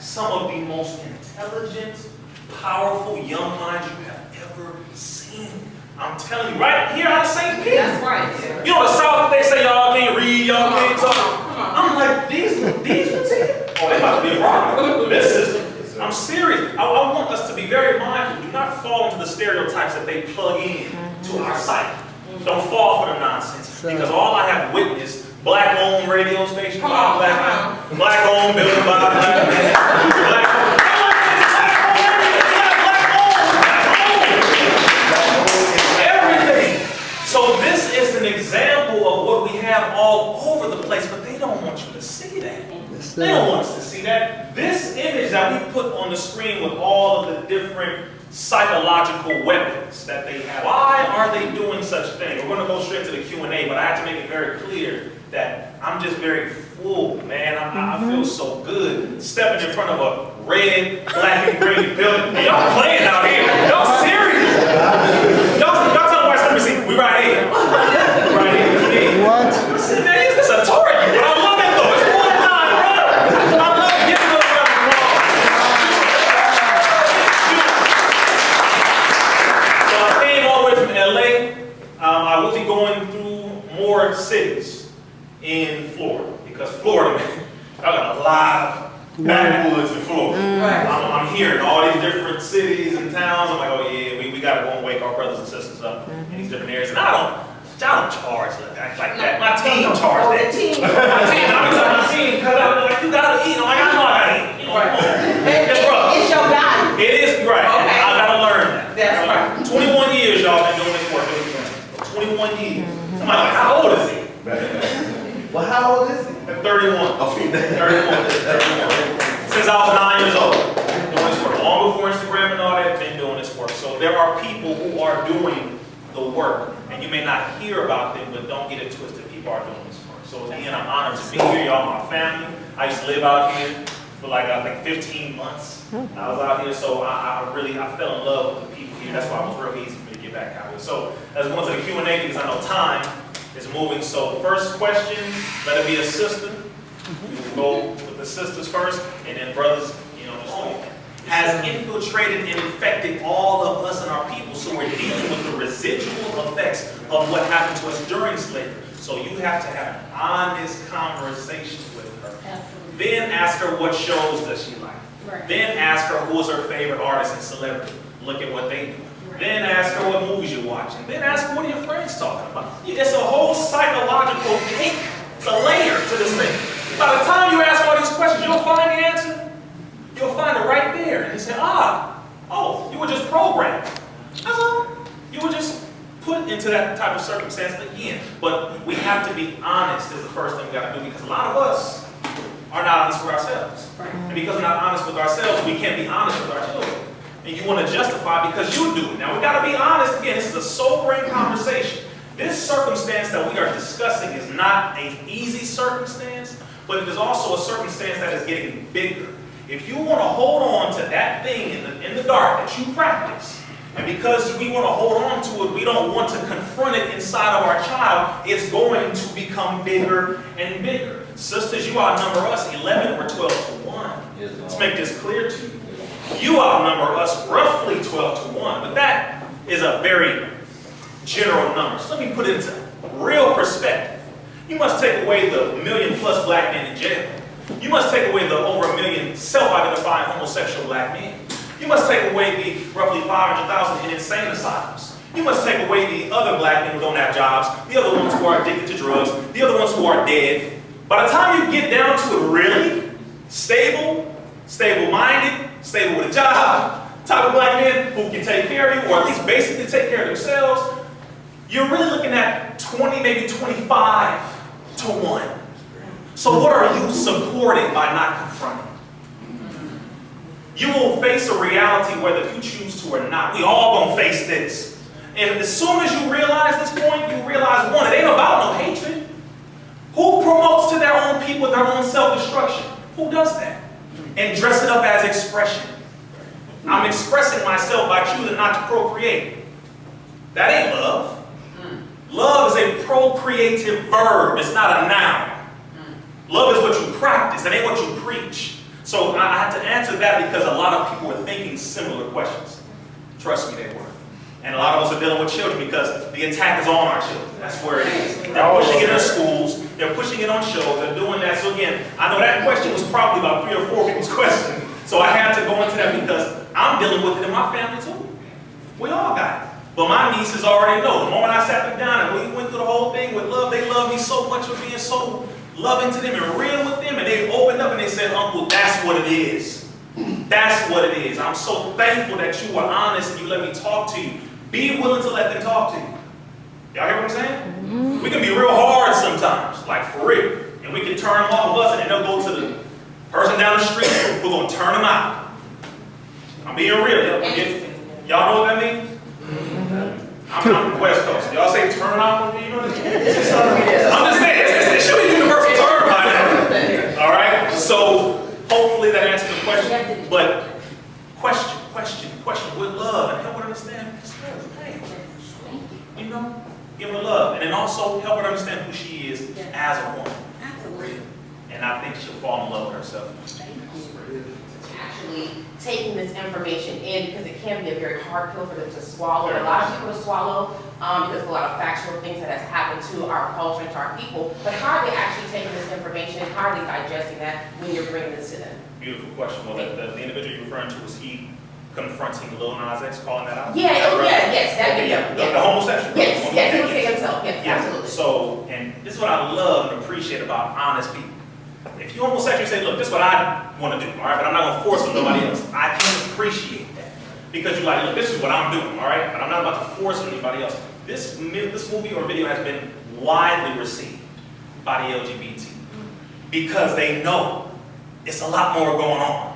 some of the most intelligent, powerful young minds you have ever seen. I'm telling you, right here out of St. Pete. That's right. You know the South, they say y'all can't read, y'all can't talk. I'm like, these ones here? Oh, they about to be a problem. This system. I'm serious. I want us to be very mindful. Do not fall into the stereotypes that they plug in to our site. Don't fall for the nonsense. Because all I have witnessed, black-owned radio station, black-owned building by black men, black-owned. So this is an example of what we have all over the place, but they don't want you to see that. They don't want us to see that. This image that we put on the screen with all of the different psychological weapons that they have. Why are they doing such things? We're going to go straight to the Q&A, but I have to make it very clear that I'm just very full, man. I feel so good stepping in front of a red, black, and green building. Hey, y'all playing out here. Y'all serious? Y'all tell me why. Let me see. We right here. Right here. What? Listen, man, it's a Tory. But I love it though. It's one time, bro. I love it. Give it up, so I came all the way from LA. I will be going through more cities in Florida because Florida, man, I got a lot of backwoods in Florida. I'm hearing all these different cities and towns. I'm like, oh yeah, we got to go and wake our brothers and sisters up in these different areas. And I don't charge like that. My team charge that. I'm telling my team, because I'm like, you got to eat. I'm like, I know I got to eat. You know, it's your body. It is, right. Okay. I got to learn that. That's right. 21 years y'all been doing this work. 21 years. Somebody like, how old is he? Well, how old is he? 31. 31. Since I was 9 years old. Doing this work. Long before Instagram and all that, been doing this work. So there are people who are doing the work. And you may not hear about them, but don't get it twisted. People are doing this work. So again, I'm honored to be here. Y'all my family. I used to live out here for like, I think 15 months. I was out here, so I fell in love with the people here. That's why it was real easy for me to get back out here. So let's go into the Q&A because I know time is moving. So first question, let it be a sister. We will go with the sisters first, and then brothers, you know, just wait. Has infiltrated and infected all of us and our people, so we're dealing with the residual effects of what happened to us during slavery. So you have to have an honest conversation with her. Absolutely. Then ask her what shows does she like. Right. Then ask her who is her favorite artist and celebrity. Look at what they do. Right. Then ask her what movies you're watching. Then ask her what are your friends talking about. It's a whole psychological cake. It's a layer to this thing. By the time you ask all these questions, you'll find the answer. You'll find it right there. And you say, oh, you were just programmed. That's all. You were just put into that type of circumstance again. But we have to be honest is the first thing we got to do, because a lot of us are not honest with ourselves. Right. And because we're not honest with ourselves, we can't be honest with our children. And you want to justify because you do it. Now we got to be honest again. This is a sobering conversation. This circumstance that we are discussing is not an easy circumstance, but it is also a circumstance that is getting bigger. If you want to hold on to that thing in the dark that you practice, and because we want to hold on to it, we don't want to confront it inside of our child, it's going to become bigger and bigger. Sisters, you outnumber us 11 or 12 to 1. Let's make this clear to you. You outnumber us roughly 12 to 1, but that is a very general number. So let me put it into real perspective. You must take away the 1 million+ black men in jail. You must take away the over 1 million self-identifying homosexual black men. You must take away the roughly 500,000 in insane asylums. You must take away the other black men who don't have jobs, the other ones who are addicted to drugs, the other ones who are dead. By the time you get down to it really, stable-minded, stable with a job, type of black men who can take care of you, or at least basically take care of themselves, you're really looking at 20, maybe 25 to 1. So what are you supporting by not confronting? You will face a reality whether you choose to or not. We all gonna face this. And as soon as you realize this point, you realize, one, it ain't about no hatred. Who promotes to their own people their own self-destruction? Who does that? And dress it up as expression. I'm expressing myself by choosing not to procreate. That ain't love. Love is a procreative verb. It's not a noun. Love is what you practice. It ain't what you preach. So I had to answer that because a lot of people were thinking similar questions. Trust me, they were. And a lot of us are dealing with children because the attack is on our children. That's where it is. They're pushing it in schools. They're pushing it on shows. They're doing that. So again, I know that question was probably about 3 or 4 people's question. So I had to go into that because I'm dealing with it in my family too. We all got it. But my nieces already know. The moment I sat them down and we went through the whole thing with love, they love me so much for being so loving to them and real with them. And they opened up and they said, Uncle, that's what it is. That's what it is. I'm so thankful that you were honest and you let me talk to you. Be willing to let them talk to you. Y'all hear what I'm saying? We can be real hard sometimes, like for real. And we can turn them off of us and then they'll go to the person down the street. We're going to turn them out. I'm being real. Y'all know what that means? I'm from the West Coast. Y'all say turn off on me? You know what I'm just saying. It should be a universal term by now. All right? So hopefully that answers the question. But question with love and help her understand. Hey, you know, give her love. And then also help her understand who she is as a woman. Absolutely. And I think she'll fall in love with herself. Actually taking this information in because it can be a very hard pill for them to swallow. A lot of people to swallow because of a lot of factual things that has happened to our culture and to our people. But how are they actually taking this information? How are they digesting that when you're bringing this to them? Beautiful question. Well, the individual you're referring to, was he confronting Lil Nas X, calling that out? Yeah, yes, that video. The homosexual. Yes, he was Okay, saying himself. Yes, absolutely. So, and this is what I love and appreciate about honest people. If you're homosexual, you say, look, this is what I want to do, all right? But I'm not going to force on nobody else. I can appreciate that. Because you're like, look, this is what I'm doing, all right? But I'm not about to force on anybody else. This movie or video has been widely received by the LGBT because they know it's a lot more going on.